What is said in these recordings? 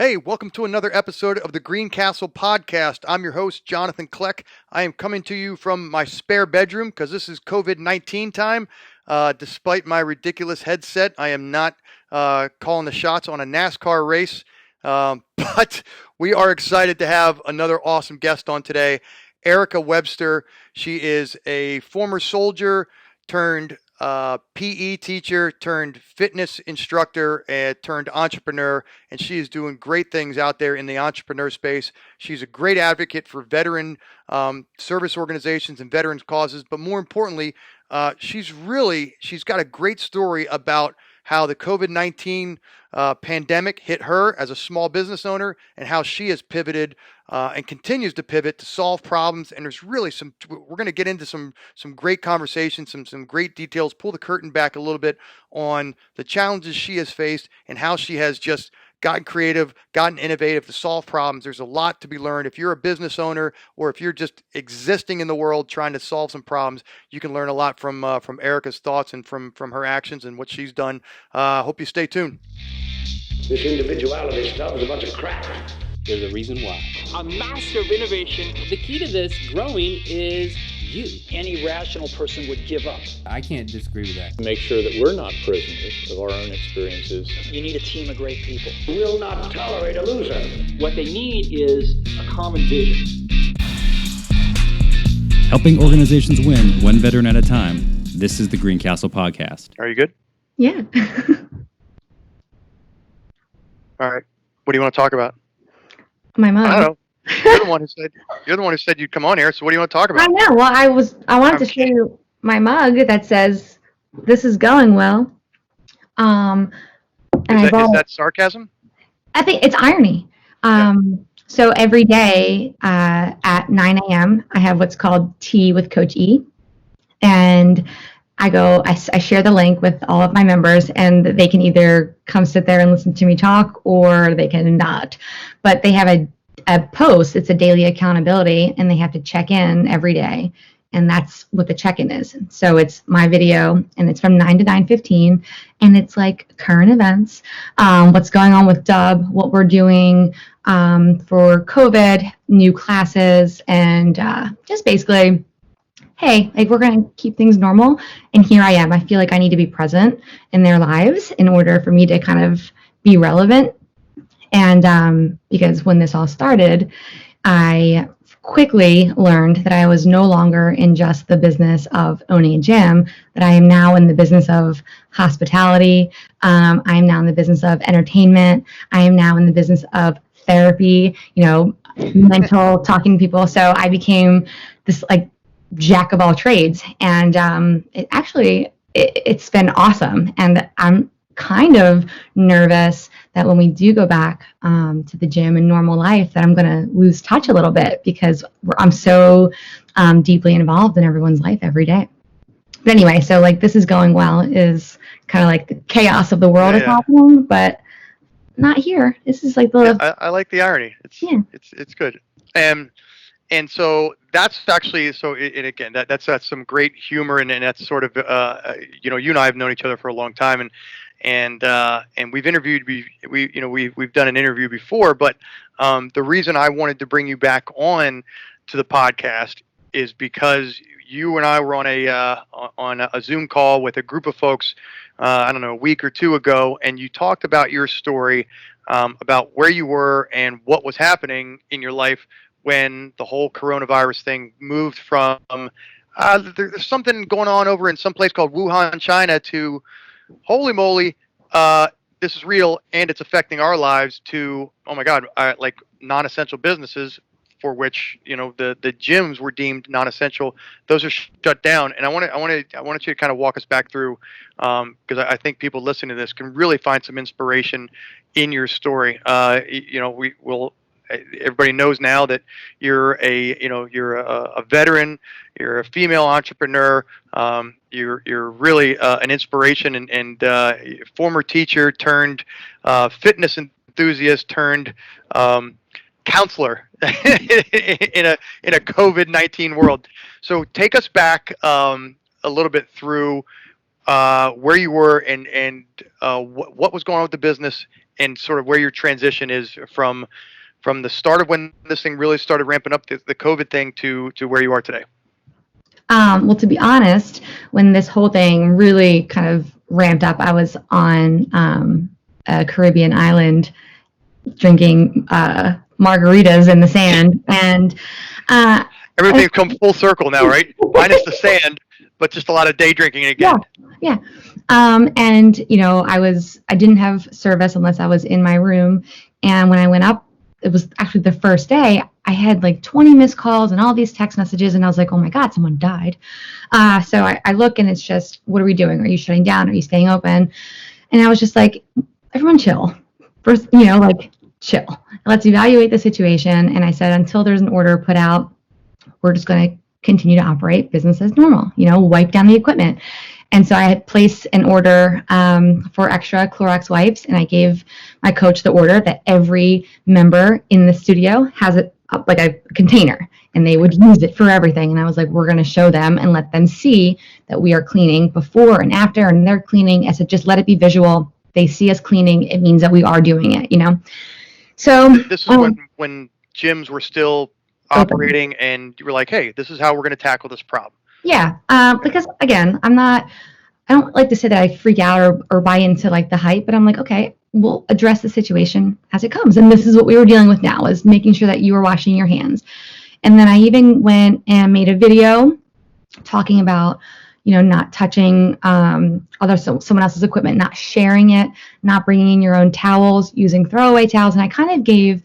Hey, welcome to another episode of the Greencastle podcast. I'm your host, Jonathan Kleck. I am coming to you from my spare bedroom because this is COVID-19 time. Despite my ridiculous headset, I am not calling the shots on a NASCAR race. But we are excited to have another awesome guest on today, Erica Webster. She is a former soldier turned PE teacher turned fitness instructor and turned entrepreneur, and she is doing great things out there in the entrepreneur space. She's a great advocate for veteran service organizations and veterans causes, but more importantly, she's got a great story about how the COVID-19 pandemic hit her as a small business owner and how she has pivoted and continues to pivot to solve problems. And there's really we're going to get into some great conversations, some great details, pull the curtain back a little bit on the challenges she has faced and how she has just gotten creative, gotten innovative to solve problems. There's a lot to be learned. If you're a business owner or if you're just existing in the world trying to solve some problems, you can learn a lot from Erica's thoughts and from her actions and what she's done. Hope you stay tuned. This individuality stuff is a bunch of crap. There's a reason why. A master of innovation. The key to this growing is you. Any rational person would give up. I can't disagree with that. Make sure that we're not prisoners of our own experiences. You need a team of great people. Will not tolerate a loser. What they need is a common vision. Helping organizations win one veteran at a time. This is the Greencastle podcast. Are you good? Yeah. All right. What do you want to talk about? My mom. I don't know. You're the one who said you'd come on here. So what do you want to talk about? I know. Well, I wanted to show you my mug that says "This is going well." And is that sarcasm? I think it's irony. So every day at 9 a.m. I have what's called Tea with Coach E, and I share the link with all of my members, and they can either come sit there and listen to me talk, or they can not. But they have a post. It's a daily accountability, and they have to check in every day, and that's what the check-in is. So it's my video, and it's from 9 to 9:15, and it's like current events, what's going on with Dub, what we're doing for COVID, new classes, and just basically, hey, like, we're going to keep things normal. And here I am. I feel like I need to be present in their lives in order for me to kind of be relevant. And because when this all started, I quickly learned that I was no longer in just the business of owning a gym, that I am now in the business of hospitality. I am now in the business of entertainment. I am now in the business of therapy, mental talking to people. So I became this like jack of all trades, and it's been awesome. And I'm kind of nervous that when we do go back to the gym in normal life, that I'm going to lose touch a little bit because I'm so deeply involved in everyone's life every day. But anyway, so like this is going well is kind of like the chaos of the world is happening, but not here. This is like I like the irony. It's good. And so that's actually and again that's some great humor, and that's sort of you and I have known each other for a long time, and we've interviewed we've done an interview before, but the reason I wanted to bring you back on to the podcast is because you and I were on a Zoom call with a group of folks a week or two ago, and you talked about your story about where you were and what was happening in your life when the whole coronavirus thing moved from there's something going on over in some place called Wuhan, China, to holy moly, this is real and it's affecting our lives, to oh my God, like non-essential businesses for which the gyms were deemed non-essential. Those are shut down, and I wanted you to kind of walk us back through because I think people listening to this can really find some inspiration in your story. We will. Everybody knows now that you're a veteran, you're a female entrepreneur, you're really an inspiration and former teacher turned fitness enthusiast turned counselor in a COVID-19 world. So take us back a little bit through where you were and what was going on with the business and sort of where your transition is from the start of when this thing really started ramping up, the COVID thing, to where you are today. Well, to be honest, when this whole thing really kind of ramped up, I was on a Caribbean island drinking margaritas in the sand, and Everything's come full circle now, right? Minus the sand, but just a lot of day drinking again. Yeah. And I didn't have service unless I was in my room, and when I went up, it was actually the first day, I had like 20 missed calls and all these text messages, and I was like, oh my God, someone died. So I look, and it's just, what are we doing? Are you shutting down? Are you staying open? And I was just like, everyone chill. First, chill. Let's evaluate the situation. And I said, until there's an order put out, we're just going to continue to operate business as normal, wipe down the equipment. And so I had placed an order for extra Clorox wipes, and I gave my coach the order that every member in the studio has it like a container, and they would use it for everything. And I was like, we're going to show them and let them see that we are cleaning before and after, and they're cleaning. I said, just let it be visual. They see us cleaning. It means that we are doing it, So this is when gyms were still operating, and you were like, hey, this is how we're going to tackle this problem. Yeah, because again, I don't like to say that I freak out or buy into like the hype, but I'm like, okay, we'll address the situation as it comes. And this is what we were dealing with now, is making sure that you were washing your hands. And then I even went and made a video talking about, not touching someone else's equipment, not sharing it, not bringing in your own towels, using throwaway towels. And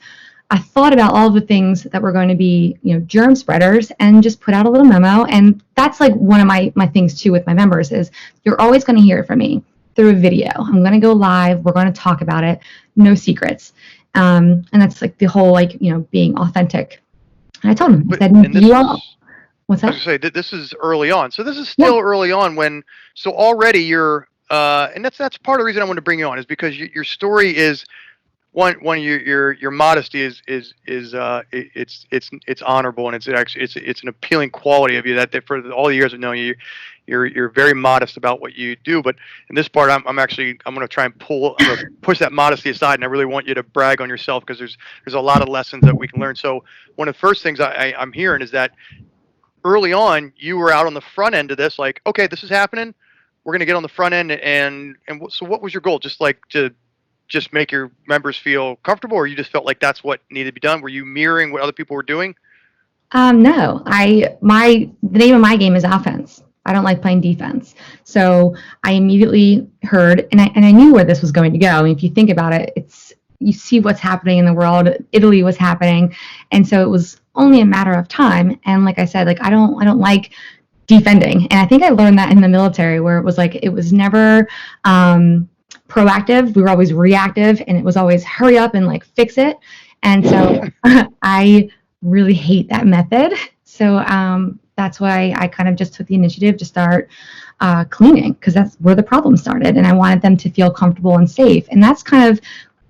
I thought about all of the things that were going to be, germ spreaders, and just put out a little memo. And that's like one of my things too with my members is you're always going to hear it from me through a video. I'm going to go live. We're going to talk about it. No secrets. And that's like the whole, being authentic. And I told him, I said, what's that? I was going to say, this is early on. So this is still early on so already you're, and that's part of the reason I wanted to bring you on, is because your story is, One, your modesty is it's honorable, and it's an appealing quality of you that for all the years I've known you, you're very modest about what you do. But in this part, I'm going to try and push that modesty aside, and I really want you to brag on yourself, because there's a lot of lessons that we can learn. So one of the first things I'm hearing is that early on you were out on the front end of this, like, okay, this is happening, we're going to get on the front end, and so what was your goal? Just like to just make your members feel comfortable, or you just felt like that's what needed to be done? Were you mirroring what other people were doing? No, the name of my game is offense. I don't like playing defense. So I immediately heard, and I knew where this was going to go. I mean, if you think about it, you see what's happening in the world. Italy was happening. And so it was only a matter of time. And like I said, I don't like defending. And I think I learned that in the military, where it was like, it was never, proactive. We were always reactive, and it was always hurry up and fix it. And so I really hate that method. So that's why I kind of just took the initiative to start cleaning, because that's where the problem started, and I wanted them to feel comfortable and safe. And that's kind of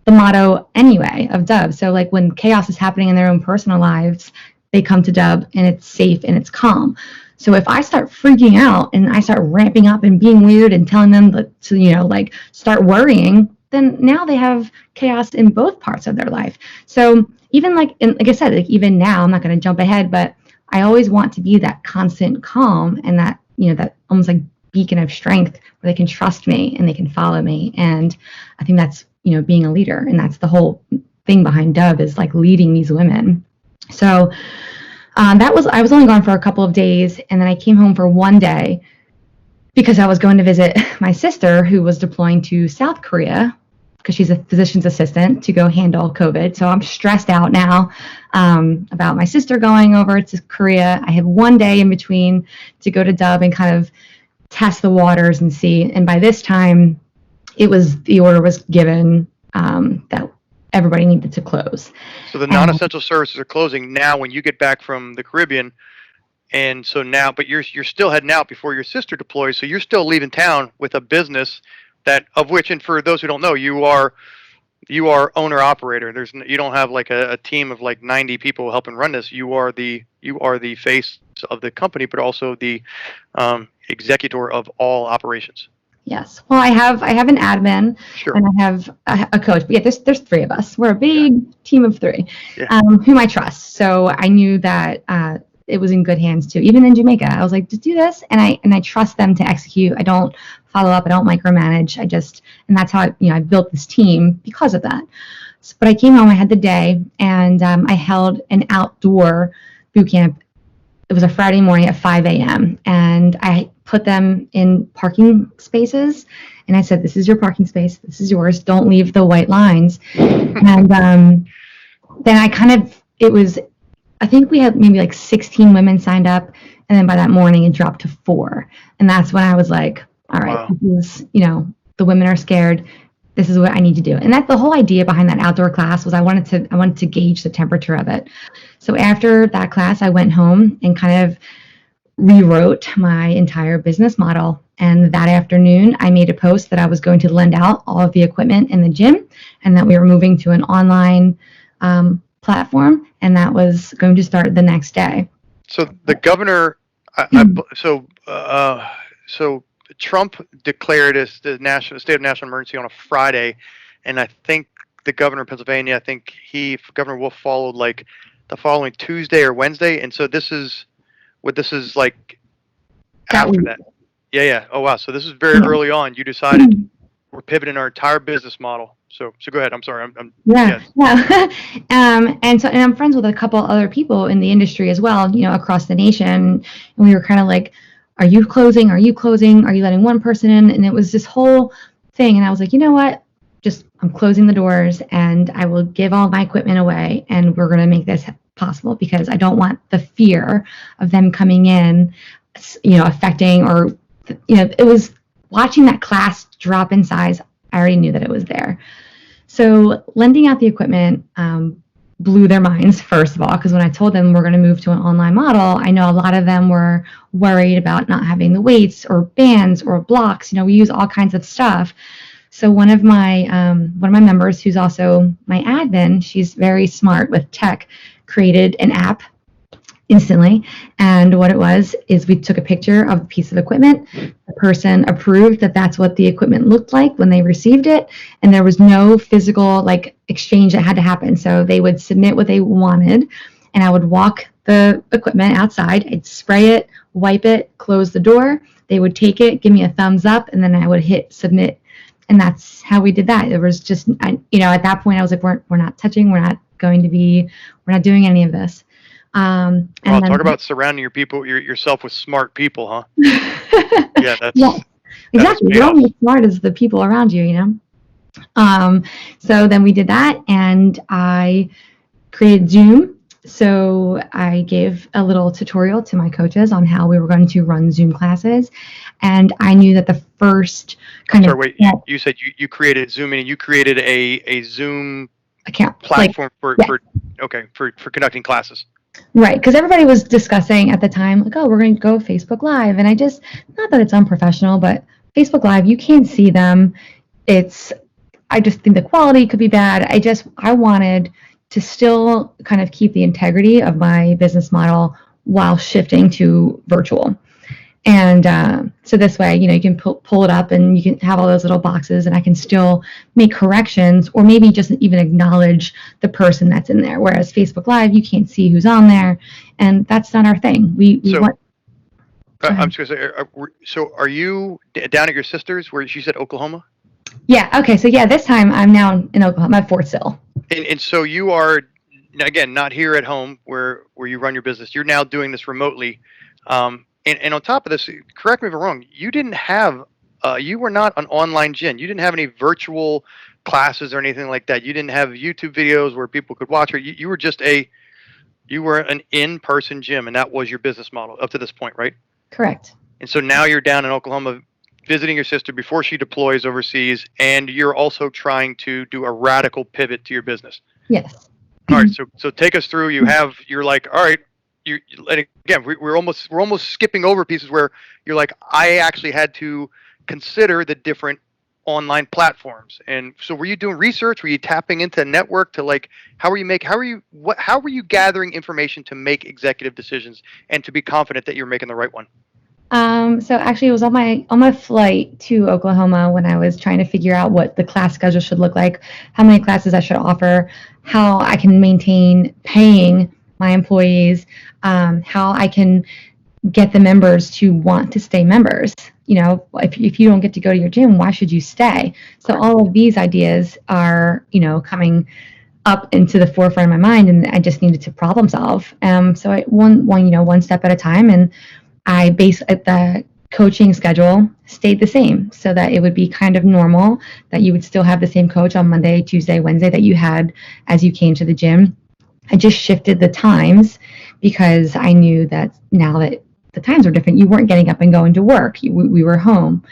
the motto anyway of Dove. So when chaos is happening in their own personal lives, they come to Dove, and it's safe and it's calm. So if I start freaking out and I start ramping up and being weird and telling them to, start worrying, then now they have chaos in both parts of their life. So even like I said, even now, I'm not going to jump ahead, but I always want to be that constant calm, and that, that almost like beacon of strength where they can trust me and they can follow me. And I think that's, being a leader. And that's the whole thing behind Dove, is leading these women. So I was only gone for a couple of days, and then I came home for one day because I was going to visit my sister, who was deploying to South Korea, because she's a physician's assistant, to go handle COVID. So I'm stressed out now about my sister going over to Korea. I have one day in between to go to Dove and kind of test the waters and see. And by this time, the order was given that everybody needed to close. So the non-essential services are closing now when you get back from the Caribbean. And so now, but you're still heading out before your sister deploys. So you're still leaving town with a business of which, and for those who don't know, you are owner operator. You don't have a team of 90 people helping run this. You are the face of the company, but also the executor of all operations. Yes. Well, I have an admin Sure. and I have a coach. But yeah, there's three of us. We're a big Yeah. team of three, Yeah. whom I trust. So I knew that it was in good hands too. Even in Jamaica, I was like, just do this, and I trust them to execute. I don't follow up. I don't micromanage. And that's how I built this team because of that. So, but I came home. I had the day, and I held an outdoor boot camp. It was a Friday morning at 5 a.m. and I put them in parking spaces. And I said, this is your parking space. This is yours. Don't leave the white lines. And then I think we had maybe like 16 women signed up. And then by that morning, it dropped to 4. And that's when I was like, all right, Wow. this is, the women are scared. This is what I need to do. And that's the whole idea behind that outdoor class was I wanted to gauge the temperature of it. So after that class, I went home and kind of rewrote my entire business model. And that afternoon, I made a post that I was going to lend out all of the equipment in the gym and that we were moving to an online platform. And that was going to start the next day. So the governor, so Trump declared the state of national emergency on a Friday, and I think the governor of Pennsylvania, Governor Wolf followed like the following Tuesday or Wednesday, and so this is like after that. Yeah. Oh wow. So this is very early on. You decided we're pivoting our entire business model. So go ahead. I'm sorry. Yeah. And I'm friends with a couple other people in the industry as well, across the nation. And we were kind of like, are you closing? Are you closing? Are you letting one person in? And it was this whole thing. And I was like, you know what? I'm closing the doors and I will give all my equipment away and we're going to make this possible because I don't want the fear of them coming in, affecting it was watching that class drop in size. I already knew that it was there. So lending out the equipment blew their minds, first of all, because when I told them we're going to move to an online model, I know a lot of them were worried about not having the weights or bands or blocks. We use all kinds of stuff. So one of my members, who's also my admin, she's very smart with tech, created an app instantly. And what it was is we took a picture of a piece of equipment. The person approved that that's what the equipment looked like when they received it. And there was no physical exchange that had to happen. So they would submit what they wanted and I would walk the equipment outside. I'd spray it, wipe it, close the door. They would take it, give me a thumbs up, and then I would hit submit. And that's how we did that. It was just, at that point I was like, we're not touching. We're not doing any of this. Talk about surrounding yourself with smart people, huh? Yeah, exactly. You're only as smart as the people around you, So then we did that, and I created Zoom. So I gave a little tutorial to my coaches on how we were going to run Zoom classes, and I knew that the first you said you created Zoom, and you created a Zoom account platform for conducting classes. Right, because everybody was discussing at the time, like, oh, we're going to go Facebook Live. And not that it's unprofessional, but Facebook Live, you can't see them. I just think the quality could be bad. I wanted to still kind of keep the integrity of my business model while shifting to virtual. And so this way, you can pull it up and you can have all those little boxes and I can still make corrections or maybe just even acknowledge the person that's in there. Whereas Facebook Live, you can't see who's on there. And that's not our thing. I'm just going to say, so are you down at your sister's where she said Oklahoma? Yeah. Okay. So yeah, this time I'm now in Oklahoma at Fort Sill. And so you are, again, not here at home where you run your business. You're now doing this remotely. And on top of this, correct me if I'm wrong, you didn't have, you were not an online gym. You didn't have any virtual classes or anything like that. You didn't have YouTube videos where people could watch, or you were just you were an in-person gym, and that was your business model up to this point, right? Correct. And so now you're down in Oklahoma visiting your sister before she deploys overseas, and you're also trying to do a radical pivot to your business. Yes. All right, so take us through. You're like, all right. And again, we're almost skipping over pieces where you're like, I actually had to consider the different online platforms. And so were you doing research? Were you tapping into a network to how were you gathering information to make executive decisions and to be confident that you're making the right one? So actually, it was on my flight to Oklahoma when I was trying to figure out what the class schedule should look like, how many classes I should offer, how I can maintain paying my employees, how I can get the members to want to stay members. You know, if you don't get to go to your gym, why should you stay? So all of these ideas are, coming up into the forefront of my mind, and I just needed to problem solve. So I one step at a time, and I base the coaching schedule stayed the same so that it would be kind of normal that you would still have the same coach on Monday, Tuesday, Wednesday that you had as you came to the gym. I just shifted the times because I knew that now that the times were different, you weren't getting up and going to work. We were home.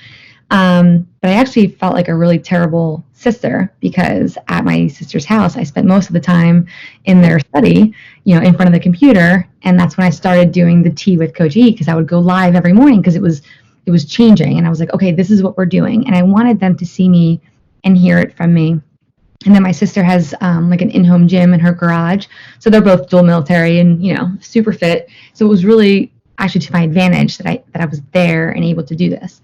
But I actually felt like a really terrible sister because at my sister's house, I spent most of the time in their study, in front of the computer. And that's when I started doing the tea with Coach E, because I would go live every morning because it was changing. And I was like, okay, this is what we're doing. And I wanted them to see me and hear it from me. And then my sister has like an in-home gym in her garage. So they're both dual military and, super fit. So it was really actually to my advantage that I was there and able to do this.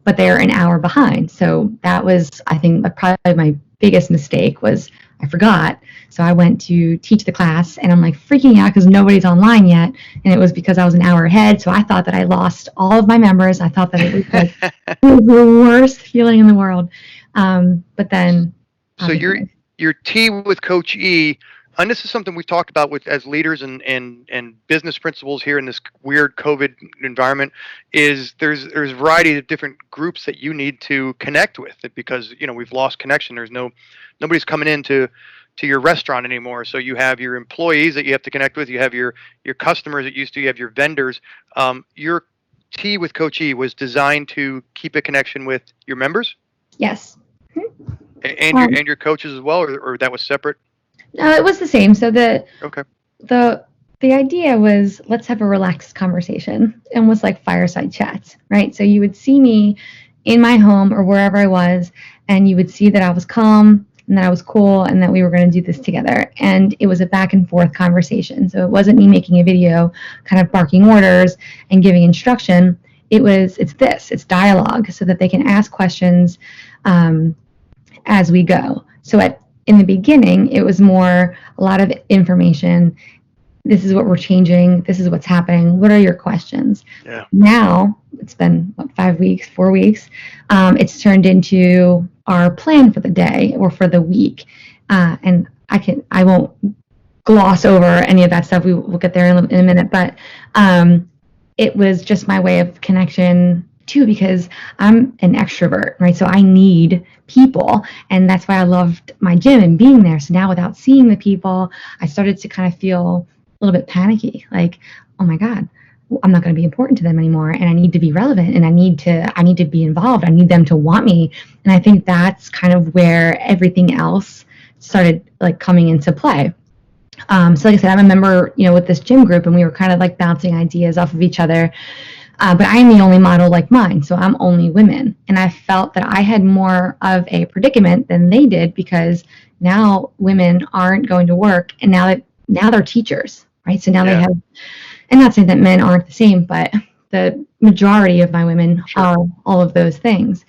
But they're an hour behind. So that was, I think, probably my biggest mistake was I forgot. So I went to teach the class and I'm like freaking out because nobody's online yet. And it was because I was an hour ahead. So I thought that I lost all of my members. I thought that it was like it was the worst feeling in the world. But then. So your tea with Coach E, and this is something we've talked about with as leaders and business principals here in this weird COVID environment, is there's a variety of different groups that you need to connect with because we've lost connection. There's nobody's coming into your restaurant anymore. So you have your employees that you have to connect with, you have your customers that you have your vendors. Your tea with Coach E was designed to keep a connection with your members? Yes. And your coaches as well, or that was separate? No, it was the same. So Okay. the idea was let's have a relaxed conversation, almost like fireside chats, right? So you would see me in my home or wherever I was, and you would see that I was calm and that I was cool and that we were going to do this together. And it was a back and forth conversation. So it wasn't me making a video, kind of barking orders and giving instruction. It's dialogue so that they can ask questions as we go. So in the beginning, it was more a lot of information. This is what we're changing. This is what's happening. What are your questions? Yeah. Now it's been 4 weeks. It's turned into our plan for the day or for the week. And I won't gloss over any of that stuff. We'll get there in a minute, but it was just my way of connection too, because I'm an extrovert, right? So I need people, and that's why I loved my gym and being there. So now without seeing the people, I started to kind of feel a little bit panicky, like, oh my God, I'm not going to be important to them anymore, and I need to be relevant, and I need to be involved. I need them to want me. And I think that's kind of where everything else started like coming into play. So like I said, I'm a member, with this gym group, and we were kind of like bouncing ideas off of each other. But I'm the only model like mine, so I'm only women. And I felt that I had more of a predicament than they did because now women aren't going to work, and now they're teachers, right? So now they have, and not saying that men aren't the same, but the majority of my women are all of those things.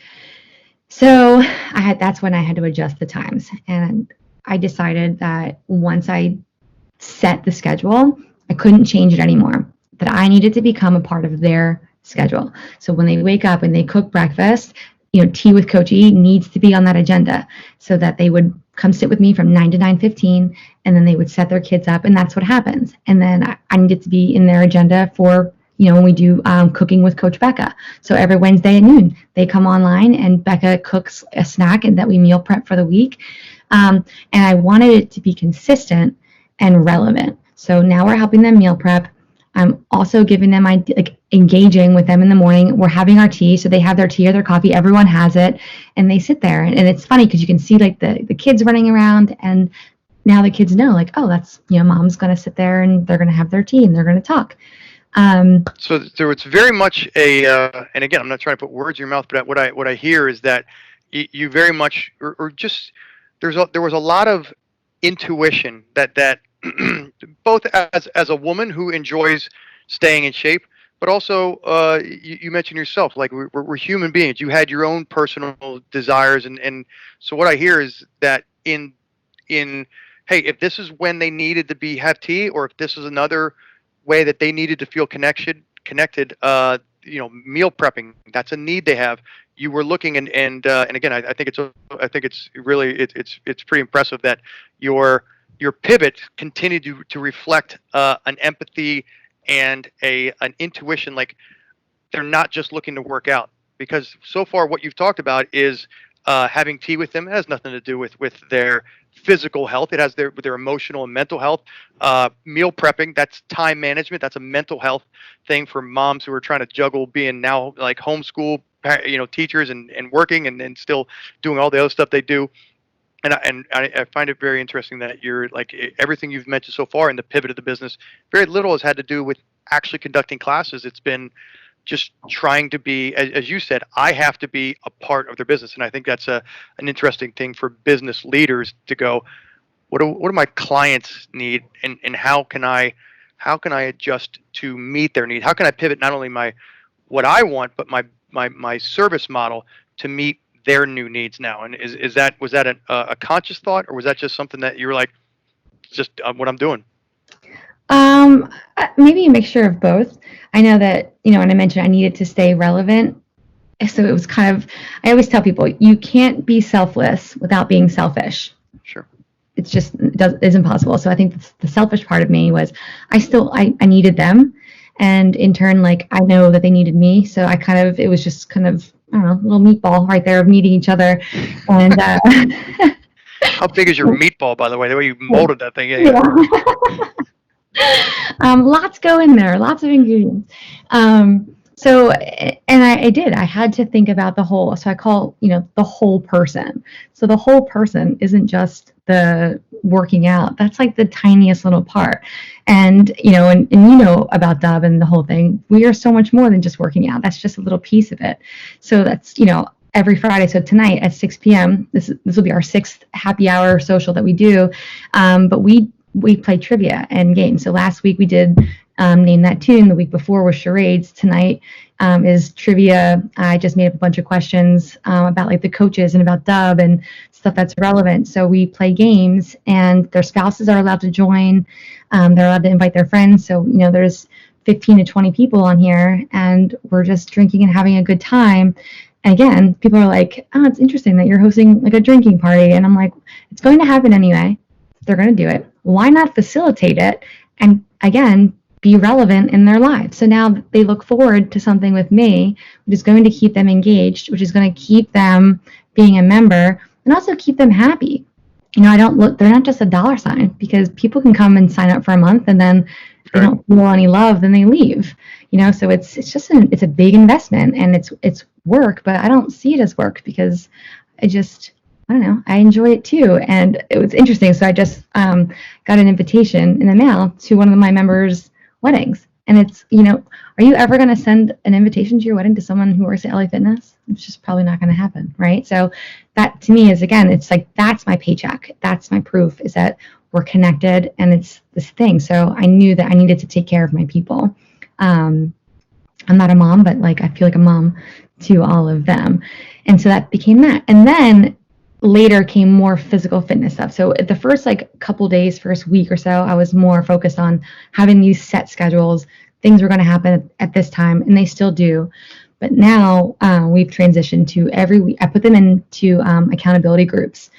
So that's when I had to adjust the times. And I decided that once I set the schedule, I couldn't change it anymore. That I needed to become a part of their schedule. So when they wake up and they cook breakfast, tea with Coach E needs to be on that agenda so that they would come sit with me from 9 to 9:15, and then they would set their kids up, and that's what happens. And then I needed to be in their agenda for, when we do cooking with Coach Becca. So every Wednesday at noon, they come online and Becca cooks a snack and that we meal prep for the week. And I wanted it to be consistent and relevant. So now we're helping them meal prep. I'm also giving them engaging with them in the morning. We're having our tea, so they have their tea or their coffee. Everyone has it, and they sit there. And it's funny because you can see the kids running around, and now the kids know that's mom's going to sit there and they're going to have their tea and they're going to talk. So it's very much and again, I'm not trying to put words in your mouth, but what I hear is that you very much or just there was a lot of intuition that both as a woman who enjoys staying in shape, but also you mentioned yourself, like we're human beings. You had your own personal desires, and so what I hear is that in hey, if this is when they needed to be have tea, or if this is another way that they needed to feel connected, meal prepping, that's a need they have. You were looking, and again, I think it's really it's pretty impressive that your pivot continued to reflect an empathy and an intuition, like they're not just looking to work out. Because so far what you've talked about is having tea with them. It has nothing to do with their physical health. It has their emotional and mental health. Meal prepping, that's time management. That's a mental health thing for moms who are trying to juggle being now like homeschool teachers and working and still doing all the other stuff they do. And I find it very interesting that you're like everything you've mentioned so far in the pivot of the business. Very little has had to do with actually conducting classes. It's been just trying to be, as you said, I have to be a part of their business, and I think that's an interesting thing for business leaders to go. What do my clients need, and how can I adjust to meet their need? How can I pivot not only what I want, but my service model to meet their new needs now? And was that a conscious thought, or was that just something that you were like, just what I'm doing? Maybe a mixture of both. I know that, when I mentioned I needed to stay relevant. So it was kind of, I always tell people, you can't be selfless without being selfish. Sure. It's just, it's impossible. So I think the selfish part of me was I needed them. And in turn, like, I know that they needed me. So it was just kind of, I don't know, a little meatball right there of needing each other. And, how big is your meatball, by the way? The way you molded that thing. Yeah. Lots go in there, lots of ingredients. So, and I did, I had to think about the whole, so I call, the whole person. So the whole person isn't just the working out. That's like the tiniest little part. And, and about Dub and the whole thing, we are so much more than just working out. That's just a little piece of it. So that's, every Friday. So tonight at 6 p.m., this will be our 6th happy hour social that we do. But we play trivia and games. So last week we did Name That Tune. The week before was charades. Tonight is trivia. I just made up a bunch of questions about like the coaches and about Dub and stuff that's relevant. So we play games, and their spouses are allowed to join. They're allowed to invite their friends. So, there's 15 to 20 people on here, and we're just drinking and having a good time. And again, people are like, oh, it's interesting that you're hosting like a drinking party. And I'm like, it's going to happen anyway. They're going to do it. Why not facilitate it? And again, be relevant in their lives. So now they look forward to something with me, which is going to keep them engaged, which is going to keep them being a member and also keep them happy. They're not just a dollar sign, because people can come and sign up for a month and then they don't feel any love, then they leave. So it's a big investment, and it's work, but I don't see it as work because I don't know, I enjoy it too. And it was interesting. So I just got an invitation in the mail to one of my members' weddings. And it's, are you ever going to send an invitation to your wedding to someone who works at LA Fitness? It's just probably not going to happen, right? So that to me is, again, it's like, that's my paycheck. That's my proof, is that we're connected, and it's this thing. So I knew that I needed to take care of my people. I'm not a mom, but like, I feel like a mom to all of them. And so that became that. And then later came more physical fitness stuff. So the first couple days, first week or so, I was more focused on having these set schedules. Things were going to happen at this time, and they still do. But now we've transitioned to every week. I put them into accountability groups.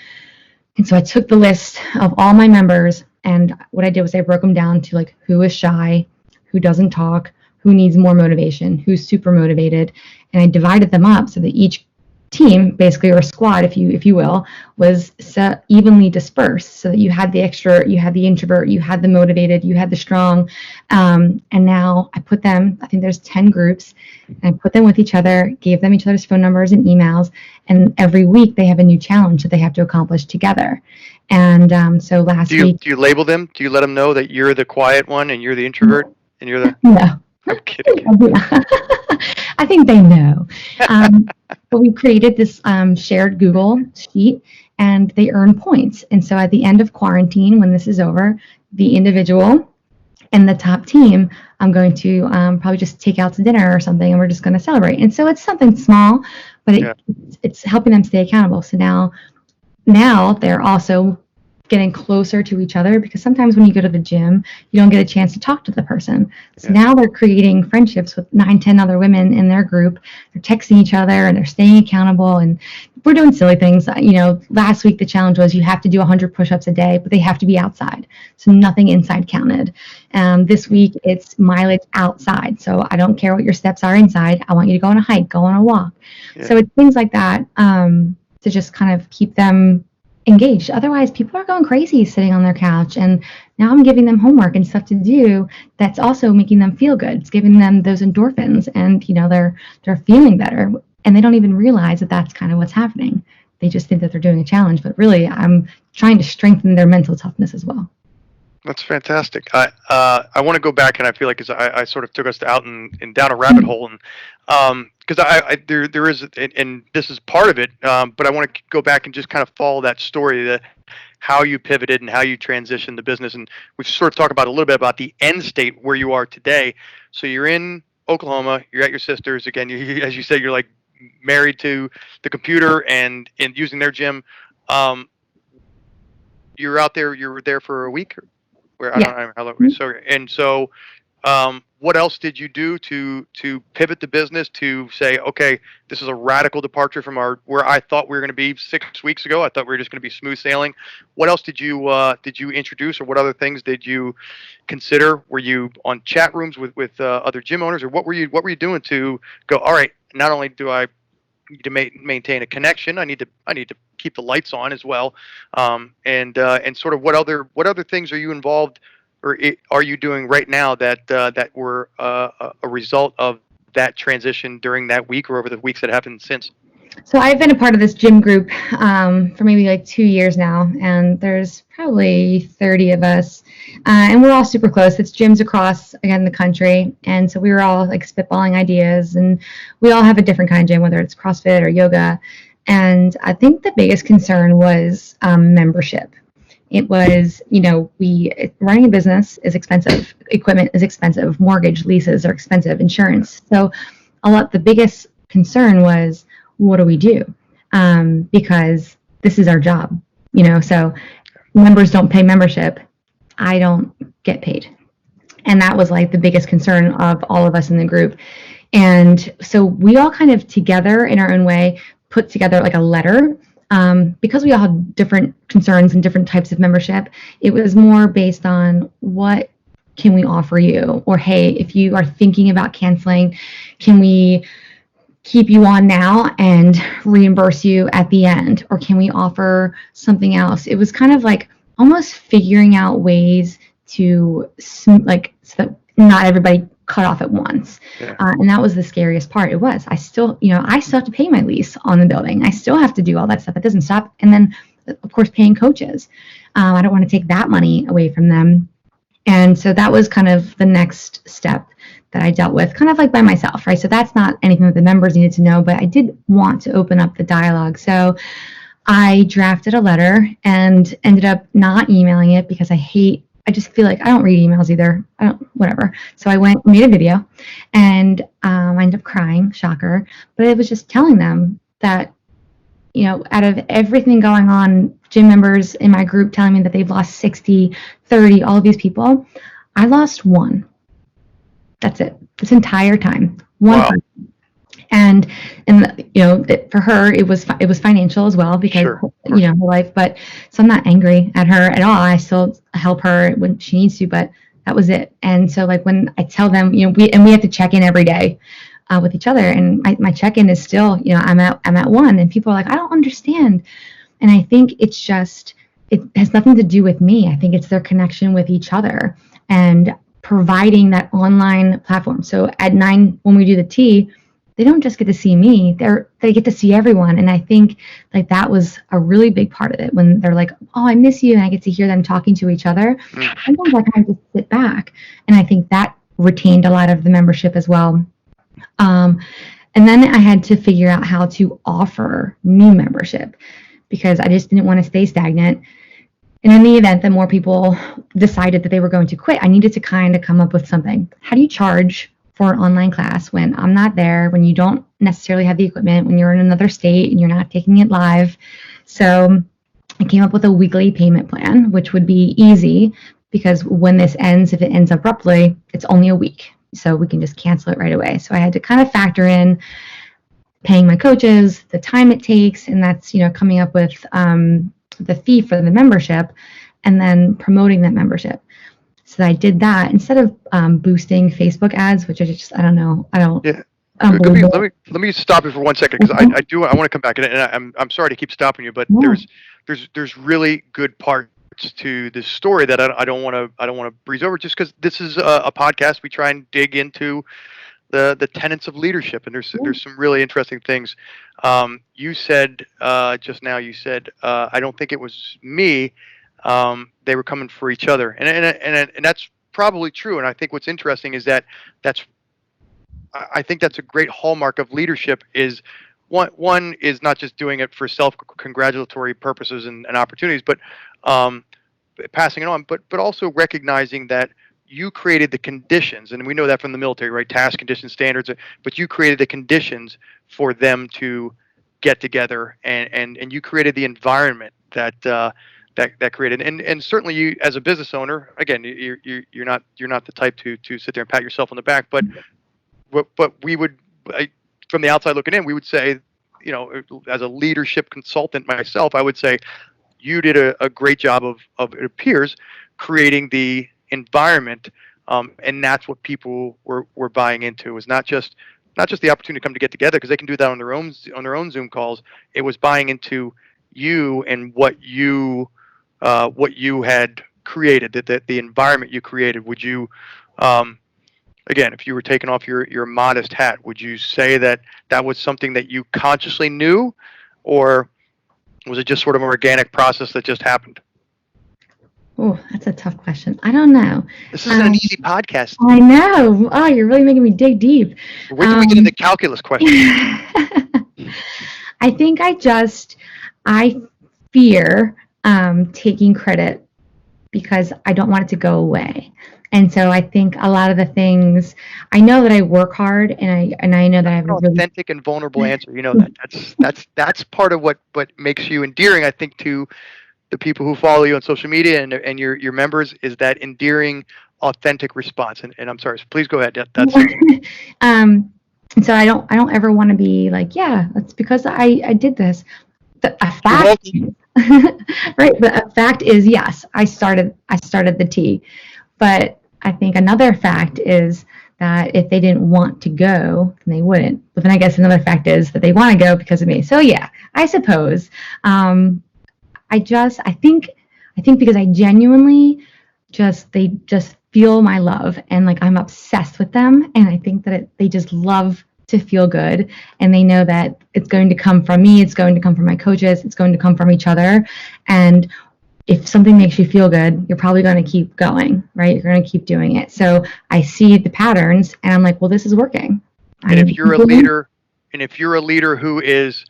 And so I took the list of all my members, and what I did was I broke them down to like who is shy, who doesn't talk, who needs more motivation, who's super motivated. And I divided them up so that each team, basically, or squad, if you will, was evenly dispersed, so that you had the extrovert, you had the introvert, you had the motivated, you had the strong. And now I put them, I think there's 10 groups, and I put them with each other, gave them each other's phone numbers and emails, and every week they have a new challenge that they have to accomplish together. And so last week, do you label them? Do you let them know that you're the quiet one and you're the introvert and you're the? No. I'm kidding. I think they know. But we created this shared Google sheet, and they earn points. And so at the end of quarantine, when this is over, the individual And the top team, I'm going to probably just take out to dinner or something, and we're just going to celebrate. And so it's something small, but it's helping them stay accountable. So now they're also getting closer to each other, because sometimes when you go to the gym, you don't get a chance to talk to the person. So now they're creating friendships with 9, 10 other women in their group. They're texting each other and they're staying accountable, and we're doing silly things. Last week the challenge was you have to do 100 push-ups a day, but they have to be outside. So nothing inside counted. This week it's mileage outside. So I don't care what your steps are inside. I want you to go on a hike, go on a walk. So it's things like that to just kind of keep them engaged. Otherwise, people are going crazy sitting on their couch, and now I'm giving them homework and stuff to do that's also making them feel good. It's giving them those endorphins, and they're feeling better, and they don't even realize that that's kind of what's happening. They just think that they're doing a challenge, but really I'm trying to strengthen their mental toughness as well. That's fantastic. I want to go back, and I feel like I sort of took us out and down a rabbit hole, and because there is, and this is part of it, but I want to go back and just kind of follow that story, how you pivoted and how you transitioned the business, and we sort of talk about a little bit about the end state where you are today. So you're in Oklahoma, you're at your sister's again. As you said, you're like married to the computer and using their gym. You're out there. You were there for a week. Where I don't know how long. So, what else did you do to pivot the business to say, okay, this is a radical departure from where I thought we were going to be 6 weeks ago? I thought we were just going to be smooth sailing. What else did you introduce, or what other things did you consider? Were you on chat rooms with other gym owners, or what were you doing to go? All right, not only do I need to maintain a connection, I need to keep the lights on as well, and sort of what other things are you involved, or are you doing right now that were a result of that transition during that week or over the weeks that happened since? So I've been a part of this gym group for maybe like 2 years now, and there's probably 30 of us, and we're all super close. It's gyms across, again, the country, and so we were all like spitballing ideas, and we all have a different kind of gym, whether it's CrossFit or yoga. And I think the biggest concern was membership. It was, running a business is expensive, equipment is expensive, mortgage, leases are expensive, insurance. So the biggest concern was, what do we do? Because this is our job, so members don't pay membership. I don't get paid. And that was like the biggest concern of all of us in the group. And so we all kind of together in our own way put together like a letter, because we all had different concerns and different types of membership. It was more based on what can we offer you, or hey, if you are thinking about canceling, can we keep you on now and reimburse you at the end, or can we offer something else? It was kind of like almost figuring out ways to so that not everybody cut off at once. And that was the scariest part. It was, I still have to pay my lease on the building. I still have to do all that stuff. It doesn't stop. And then of course, paying coaches. I don't want to take that money away from them. And so that was kind of the next step that I dealt with, kind of like by myself, right? So that's not anything that the members needed to know, but I did want to open up the dialogue. So I drafted a letter and ended up not emailing it, because I just feel like I don't read emails either. Whatever. So I made a video, and I ended up crying, shocker. But it was just telling them that, out of everything going on, gym members in my group telling me that they've lost 60, 30, all of these people, I lost one. That's it. This entire time. One person. And for her, it was financial as well, because her life. But so I'm not angry at her at all. I still help her when she needs to, but that was it. And so like when I tell them, we have to check in every day with each other, and my check-in is still, I'm at 1, and people are like, I don't understand. And I think it has nothing to do with me. I think it's their connection with each other and providing that online platform. So at 9, when we do the tea, they don't just get to see me, they get to see everyone. And I think like that was a really big part of it, when they're like, oh, I miss you, and I get to hear them talking to each other. Sometimes I kind of just sit back, and I think that retained a lot of the membership as well. And then I had to figure out how to offer new membership, because I just didn't want to stay stagnant. And in the event that more people decided that they were going to quit, I needed to kind of come up with something. How do you charge for an online class when I'm not there, when you don't necessarily have the equipment, when you're in another state and you're not taking it live? So I came up with a weekly payment plan, which would be easy because when this ends, if it ends abruptly, it's only a week. So we can just cancel it right away. So I had to kind of factor in paying my coaches, the time it takes, and that's, coming up with the fee for the membership and then promoting that membership. So I did that instead of boosting Facebook ads, which I don't know. Yeah. Let me stop you for 1 second because I want to come back, and I'm sorry to keep stopping you, but there's really good parts to this story that I don't want to breeze over just because this is a podcast. We try and dig into the tenets of leadership, and there's some really interesting things. You said just now. You said I don't think it was me. They were coming for each other, and that's probably true. And I think what's interesting is I think that's a great hallmark of leadership. Is one is not just doing it for self-congratulatory purposes and opportunities, but passing it on, but also recognizing that you created the conditions, and we know that from the military, right? Task, conditions, standards. But you created the conditions for them to get together, and you created the environment that created. And certainly, you as a business owner, again, you're not the type to sit there and pat yourself on the back. But we would, from the outside looking in, we would say, as a leadership consultant myself, I would say you did a great job of it appears creating the environment, and that's what people were buying into. It was not just the opportunity to come to get together because they can do that on their own Zoom calls. It was buying into you and what you had created, that the environment you created. Would you, again, if you were taking off your modest hat, would you say that was something that you consciously knew, or was it just sort of an organic process that just happened? Oh, that's a tough question. I don't know. This isn't an easy podcast. I know. Oh, you're really making me dig deep. When do we get into calculus questions? I think I fear taking credit because I don't want it to go away. And so I think a lot of the things, I know that I work hard, and I know that I have an authentic and vulnerable answer. That's part of what makes you endearing, I think, to the people who follow you on social media and your members, is that endearing, authentic response. And I'm sorry, so please go ahead. That's and so I don't ever want to be like, yeah, that's because I did this. A fact, right? But a fact is, yes, I started the tea. But I think another fact is that if they didn't want to go, then they wouldn't. But then I guess another fact is that they want to go because of me. So yeah, I suppose. I think because I genuinely they just feel my love, and like I'm obsessed with them, and I think that they just love to feel good, and they know that it's going to come from me, it's going to come from my coaches, it's going to come from each other. And if something makes you feel good, you're probably going to keep going, right? You're going to keep doing it. So I see the patterns, and I'm like, well, this is working. And if you're a leader who is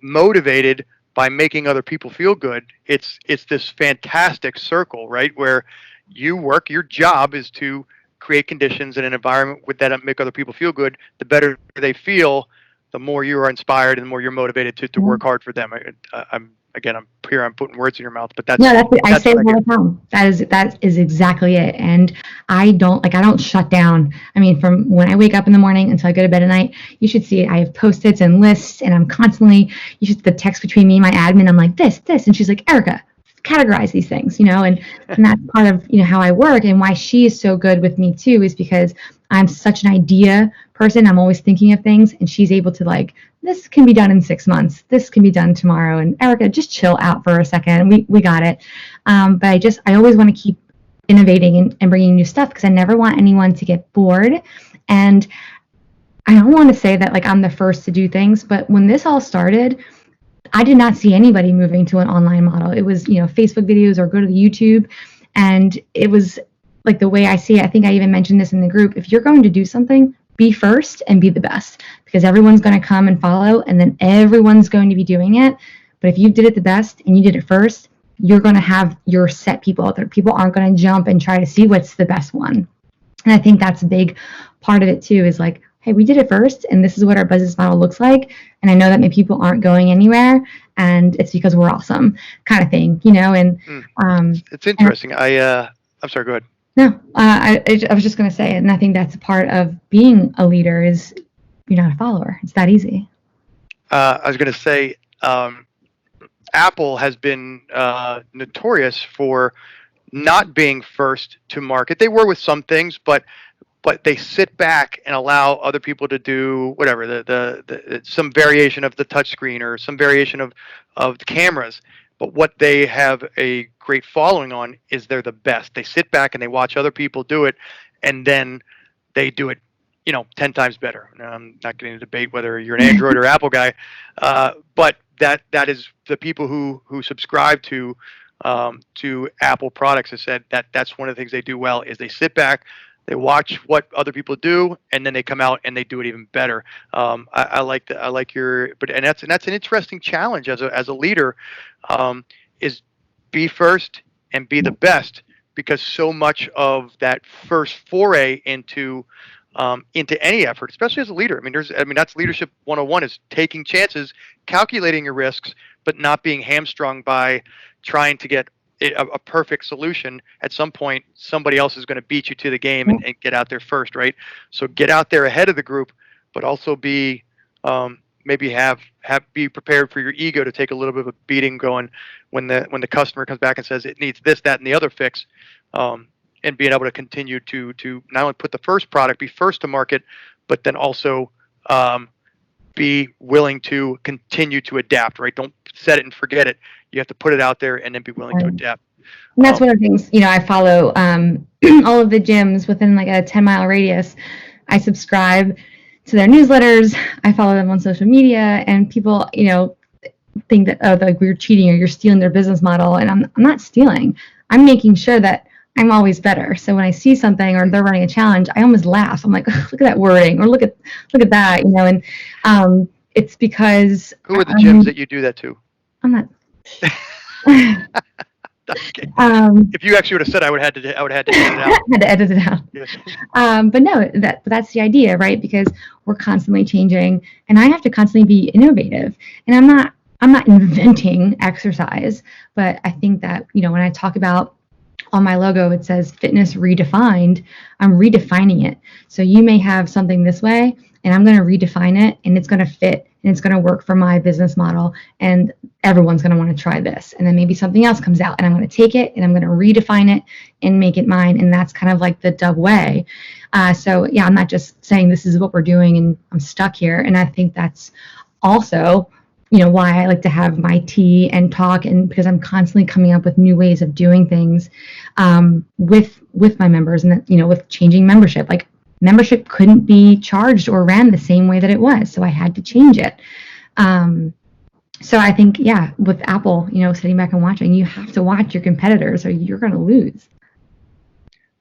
motivated by making other people feel good, it's this fantastic circle, right? Where your job is to create conditions and an environment with that make other people feel good. The better they feel, the more you are inspired and the more you're motivated to work hard for them. I'm putting words in your mouth, but that's I say it all the time. That is exactly it. And I don't shut down. I mean, from when I wake up in the morning until I go to bed at night, you should see I have Post-its and lists, and I'm constantly, you should the text between me and my admin. I'm like, this, and she's like, Erica, categorize these things, and that's part of, how I work, and why she is so good with me too, is because I'm such an idea person. I'm always thinking of things, and she's able to like, this can be done in 6 months. This can be done tomorrow. And Erica, just chill out for a second. We got it. But I always want to keep innovating and bringing new stuff, because I never want anyone to get bored. And I don't want to say that like I'm the first to do things, but when this all started, I did not see anybody moving to an online model. It was, Facebook videos or go to the YouTube. And it was like the way I see it. I think I even mentioned this in the group. If you're going to do something, be first and be the best, because everyone's going to come and follow, and then everyone's going to be doing it. But if you did it the best and you did it first, you're going to have your set people out there. People aren't going to jump and try to see what's the best one. And I think that's a big part of it too, is like, hey, we did it first, and this is what our business model looks like. And I know that maybe people aren't going anywhere, and it's because we're awesome, kind of thing, you know. And it's interesting. I'm sorry. Go ahead. No, I was just going to say, and I think that's a part of being a leader is you're not a follower. It's that easy. I was going to say, Apple has been notorious for not being first to market. They were with some things, but they sit back and allow other people to do whatever, the some variation of the touchscreen or some variation of the cameras. But what they have a great following on is they're the best. They sit back and they watch other people do it, and then they do it, 10 times better. Now, I'm not getting to debate whether you're an Android or Apple guy, but that is the people who subscribe to Apple products have said that's one of the things they do well is they sit back, they watch what other people do, and then they come out and they do it even better. I like that's an interesting challenge as a leader, is be first and be the best, because so much of that first foray into any effort, especially as a leader. That's leadership 101 is taking chances, calculating your risks, but not being hamstrung by trying to get a perfect solution. At some point, somebody else is going to beat you to the game and get out there first, right? So get out there ahead of the group, but also be maybe be prepared for your ego to take a little bit of a beating going when the customer comes back and says it needs this, that, and the other fix, and being able to continue to not only put the first product, be first to market, but then also be willing to continue to adapt, right? Don't set it and forget it. You have to put it out there and then be willing to adapt. And that's one of the things, I follow all of the gyms within like a 10-mile radius. I subscribe to their newsletters. I follow them on social media, and people, think that, like we're cheating or you're stealing their business model. And I'm not stealing. I'm making sure that I'm always better. So when I see something or they're running a challenge, I almost laugh. I'm like, oh, look at that wording, or look at that, and it's because who are the gyms that you do that to? I'm not. If you actually would have said, I would have had to edit it out. Had to edit it out. Yes. But no, that's the idea, right? Because we're constantly changing, and I have to constantly be innovative. And I'm not inventing exercise, but I think that when I talk about on my logo, it says fitness redefined. I'm redefining it. So you may have something this way, and I'm going to redefine it, and it's going to fit, and it's going to work for my business model, and everyone's going to want to try this. And then maybe something else comes out, and I'm going to take it and I'm going to redefine it and make it mine. And that's kind of like the Dove way. So yeah, I'm not just saying this is what we're doing and I'm stuck here. And I think that's also why I like to have my tea and talk, and because I'm constantly coming up with new ways of doing things with my members, and that, with changing membership. Like membership couldn't be charged or ran the same way that it was, so I had to change it. So I think, yeah, with Apple, sitting back and watching, you have to watch your competitors or you're going to lose.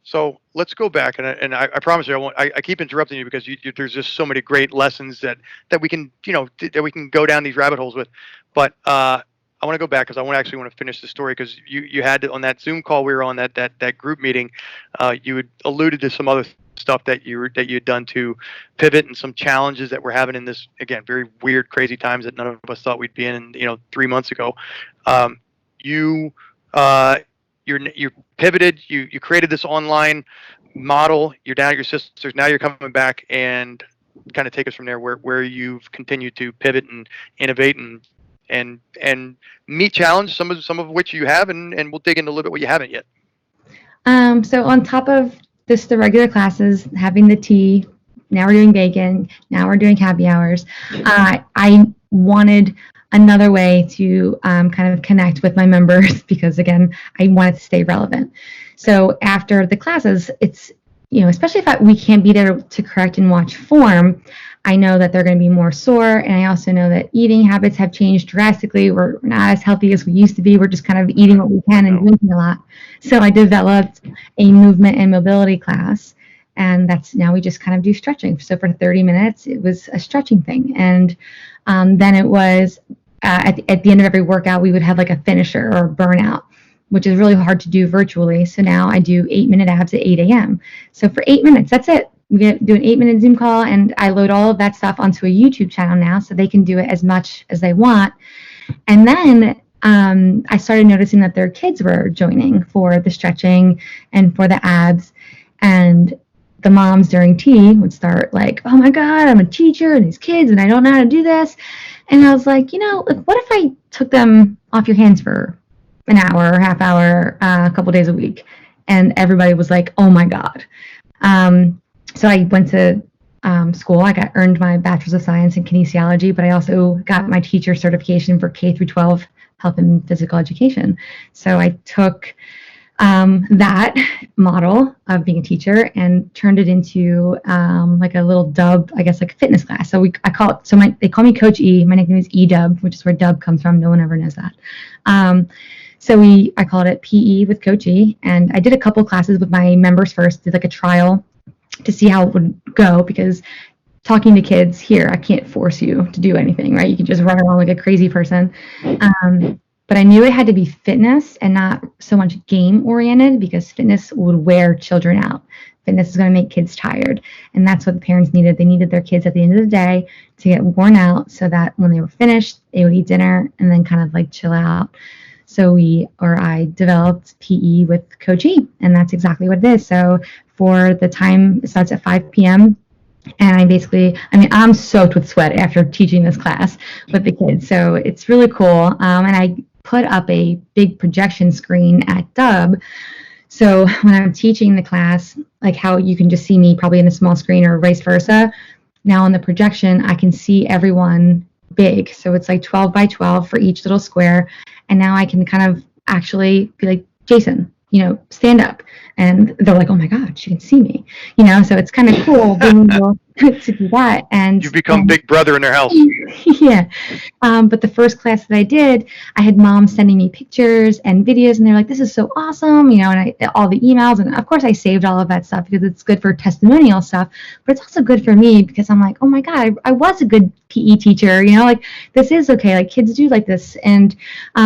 So let's go back, and I promise you, I won't. I keep interrupting you because there's just so many great lessons that we can that we can go down these rabbit holes with. But I want to go back because I want to finish the story, because you had on that Zoom call we were on, that group meeting, you had alluded to some other stuff that you'd done to pivot, and some challenges that we're having in this, again, very weird, crazy times that none of us thought we'd be in 3 months ago. You pivoted, you created this online model, you're down at your sisters, now you're coming back and kind of take us from there where you've continued to pivot and innovate and meet challenge, some of which you have, and we'll dig into a little bit what you haven't yet. So on top of the regular classes, having the tea, now we're doing bacon, now we're doing happy hours, I wanted another way to kind of connect with my members, because again, I wanted to stay relevant. So after the classes, it's, especially if we can't be there to correct and watch form, I know that they're going to be more sore. And I also know that eating habits have changed drastically. We're not as healthy as we used to be. We're just kind of eating what we can and drinking a lot. So I developed a movement and mobility class. And now we just kind of do stretching. So for 30 minutes, it was a stretching thing. And then it was at the end of every workout, we would have like a finisher or a burnout, which is really hard to do virtually. So now I do 8-minute abs at 8 a.m. So for 8 minutes, that's it. We do an 8-minute Zoom call, and I load all of that stuff onto a YouTube channel now, so they can do it as much as they want. And then I started noticing that their kids were joining for the stretching and for the abs, and the moms during tea would start like, "Oh my God, I'm a teacher and these kids and I don't know how to do this." And I was like, what if I took them off your hands for an hour or half hour, a couple days a week? And everybody was like, "Oh my God." So I went to school. I earned my Bachelor's of Science in Kinesiology, but I also got my teacher certification for K through 12 health and physical education. So I took that model of being a teacher and turned it into like a little dub, I guess, like fitness class. So I call it, they call me Coach E. My nickname is E-Dub, which is where Dub comes from. No one ever knows that. I called it PE with Coach E, and I did a couple classes with my members first, did like a trial to see how it would go, because talking to kids here, I can't force you to do anything, right? You can just run around like a crazy person. But I knew it had to be fitness and not so much game oriented, because fitness would wear children out. Fitness is going to make kids tired. And that's what the parents needed. They needed their kids at the end of the day to get worn out so that when they were finished, they would eat dinner and then kind of like chill out. So I developed PE with Coach E, and that's exactly what it is. So for the time, it starts at 5 p.m. And I'm soaked with sweat after teaching this class with the kids. So it's really cool. And I put up a big projection screen at Dub. So when I'm teaching the class, like how you can just see me probably in a small screen or vice versa, now on the projection, I can see everyone big. So it's like 12 by 12 for each little square. And now I can kind of actually be like, "Jason, stand up." And they're like, "Oh my God, she can see me." So it's kind of cool being able to do that. And you become big brother in their house. Yeah. But the first class that I did, I had moms sending me pictures and videos, and they're like, "This is so awesome," and all the emails. And of course I saved all of that stuff because it's good for testimonial stuff, but it's also good for me because I'm like, "Oh my God, I was a good PE teacher, like this is okay. Like kids do like this." And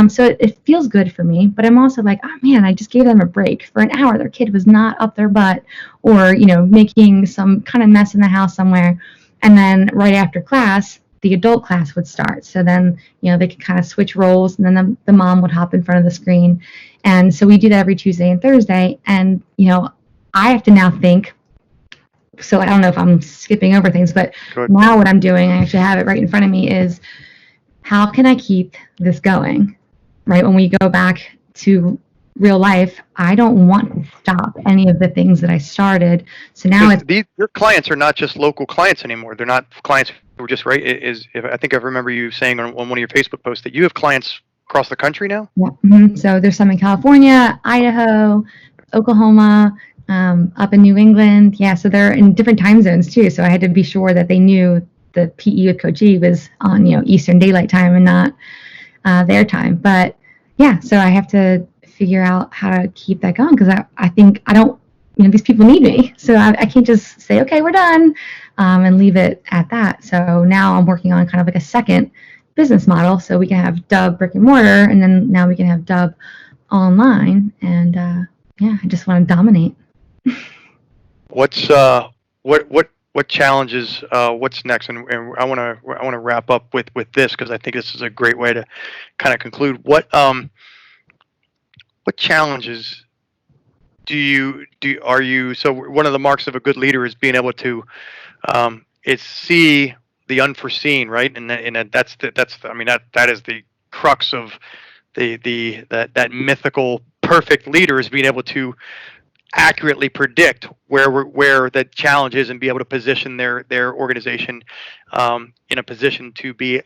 so it feels good for me, but I'm also like, "Oh man, I just gave them a break for an hour. Their kid was not up their butt or, making some kind of mess in the house somewhere." And then right after class, the adult class would start. So then, they could kind of switch roles, and then the mom would hop in front of the screen. And so we do that every Tuesday and Thursday. And, I have to now think, so I don't know if I'm skipping over things, but now what I'm doing, I actually have it right in front of me, is how can I keep this going, right? When we go back to real life, I don't want to stop any of the things that I started. So now your clients are not just local clients anymore. They're not clients who are just right. I think I remember you saying on one of your Facebook posts that you have clients across the country now. Yeah. Mm-hmm. So there's some in California, Idaho, Oklahoma, up in New England. Yeah. So they're in different time zones too. So I had to be sure that they knew the PE with Coach E was on, Eastern Daylight Time and not their time. But yeah, so I have to figure out how to keep that going, because I think I don't, these people need me. So I can't just say, "Okay, we're done," and leave it at that. So now I'm working on kind of like a second business model, so we can have Dub brick and mortar, and then now we can have Dub online. And I just want to dominate. What's what challenges? What's next? And I want to wrap up with this, because I think this is a great way to kind of conclude. What challenges are you? So one of the marks of a good leader is being able to see the unforeseen, right? And that is the crux of that mythical perfect leader, is being able to accurately predict where the challenge is and be able to position their organization in a position to be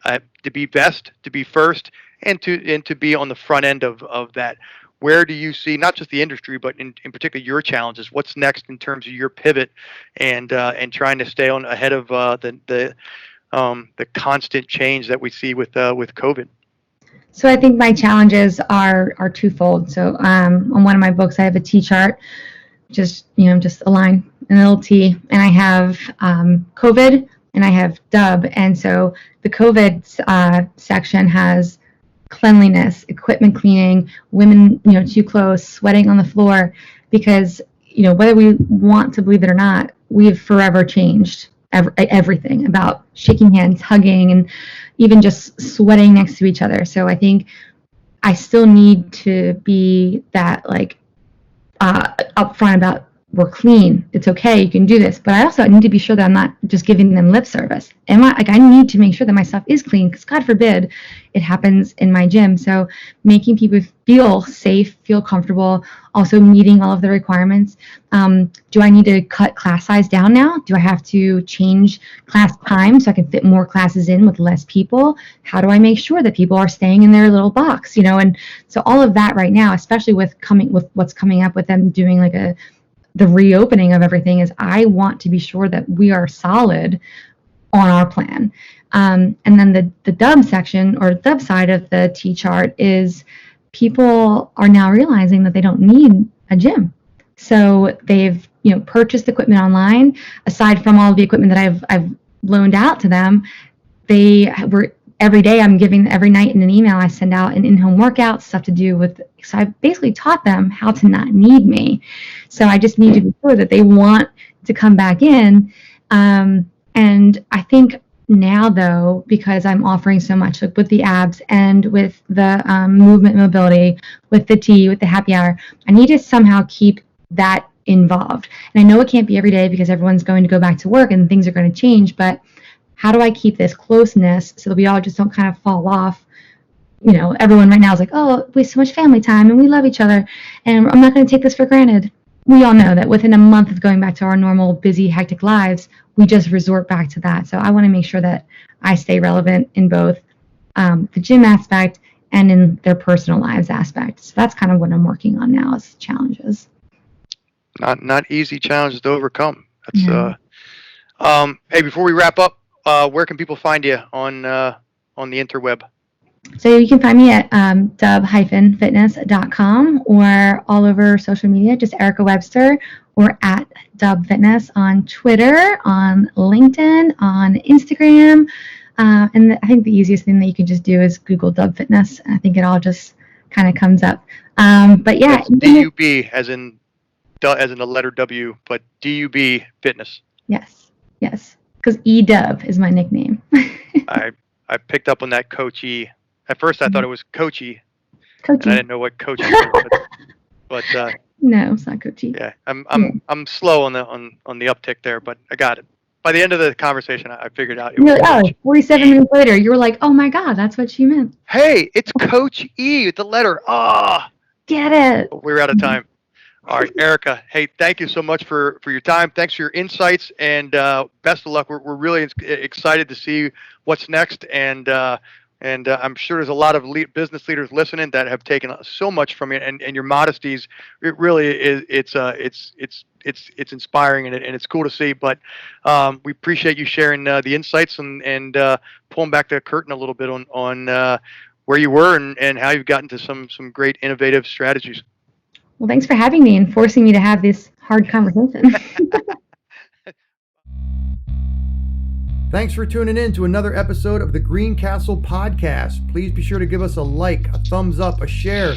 best, to be first, and to be on the front end of that. Where do you see not just the industry, but in particular your challenges? What's next in terms of your pivot and trying to stay on ahead of the constant change that we see with COVID? So I think my challenges are twofold. So on one of my books, I have a T chart, just a line, and a little T, and I have COVID, and I have Dub. And so the COVID section has cleanliness, equipment cleaning, women, too close, sweating on the floor, because, whether we want to believe it or not, we have forever changed everything about shaking hands, hugging, and even just sweating next to each other. So I think I still need to be that upfront about, we're clean, it's okay, you can do this. But I also need to be sure that I'm not just giving them lip service. I need to make sure that my stuff is clean, because God forbid it happens in my gym. So making people feel safe, feel comfortable, also meeting all of the requirements. Do I need to cut class size down now? Do I have to change class time so I can fit more classes in with less people? How do I make sure that people are staying in their little box? And so all of that right now, especially with what's coming up with them doing the reopening of everything, is I want to be sure that we are solid on our plan. And then the Dub section, or Dub side of the T chart, is people are now realizing that they don't need a gym. So they've purchased equipment online. Aside from all the equipment that I've loaned out to them, they were every day. Every night in an email I send out an in-home workout, stuff to do with. So I basically taught them how to not need me. So I just need to be sure that they want to come back in. And I think now, though, because I'm offering so much, like with the abs and with the movement mobility, with the tea, with the happy hour, I need to somehow keep that involved. And I know it can't be every day because everyone's going to go back to work and things are going to change, but how do I keep this closeness so that we all just don't kind of fall off? Everyone right now is like, oh, we have so much family time and we love each other, and I'm not going to take this for granted. We all know that within a month of going back to our normal, busy, hectic lives, we just resort back to that. So I want to make sure that I stay relevant in both the gym aspect and in their personal lives aspect. So that's kind of what I'm working on now, is challenges. Not easy challenges to overcome. That's hey, before we wrap up, where can people find you on the interweb? So you can find me at dub-fitness.com, or all over social media, just Erica Webster, or at Dub Fitness on Twitter, on LinkedIn, on Instagram. And I think the easiest thing that you can just do is Google Dub Fitness. I think it all just kind of comes up. But yeah. It's D-U-B, as in the letter W, but D-U-B Fitness. Yes. Because E-Dub is my nickname. I picked up on that Coach E. At first, I thought it was Coachy. Coachy. And I didn't know what Coachy was. But no, it's not Coachy. Yeah, I'm slow on the uptick there, but I got it. By the end of the conversation, I figured out. 47 minutes later, you were like, "Oh my God, that's what she meant." Hey, it's Coach E with the letter Ah. Get it? We're out of time. All right, Erica. Hey, thank you so much for your time. Thanks for your insights, and best of luck. We're really excited to see what's next, and I'm sure there's a lot of business leaders listening that have taken so much from you, and your modesties. It really is. It's inspiring, and it's cool to see. But we appreciate you sharing the insights and pulling back the curtain a little bit on where you were and how you've gotten to some great innovative strategies. Well, thanks for having me and forcing me to have this hard conversation. Thanks for tuning in to another episode of the Greencastle podcast. Please be sure to give us a like, a thumbs up, a share.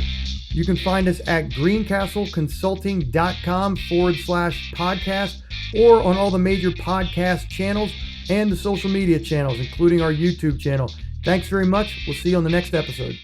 You can find us at greencastleconsulting.com/podcast, or on all the major podcast channels and the social media channels, including our YouTube channel. Thanks very much. We'll see you on the next episode.